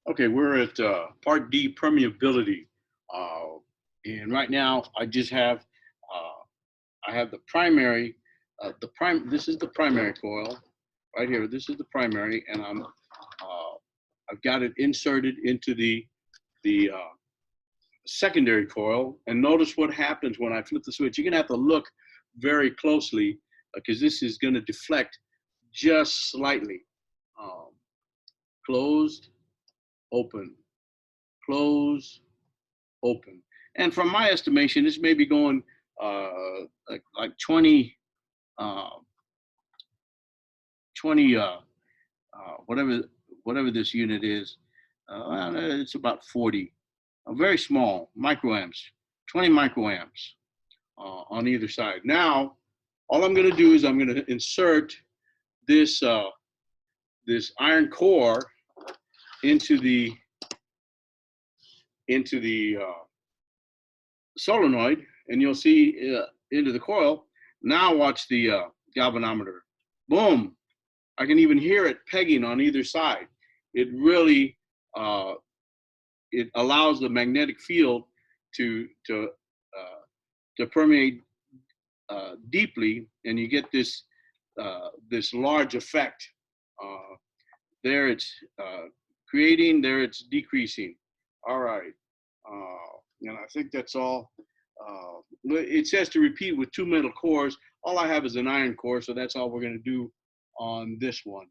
Okay, we're at part D, permeability. And right now I just have, I have the primary, this is the primary coil right here. This is the primary, and I've got it inserted into the secondary coil. And notice what happens when I flip the switch. You're gonna have to look very closely because this is gonna deflect just slightly. Um, Closed, open, close, open. And from my estimation, this may be going like 20, uh, 20 whatever this unit is. It's about 40, very small microamps, 20 microamps on either side. Now, all I'm going to do is I'm going to insert this this iron core into the solenoid, and you'll see into the coil. Now watch the galvanometer. Boom! I can even hear it pegging on either side. It really it allows the magnetic field to permeate deeply, and you get this large effect. Uh, there it's creating, there it's decreasing. All right, and I think that's all. It says to repeat with two metal cores. All I have is an iron core, so that's all we're going to do on this one.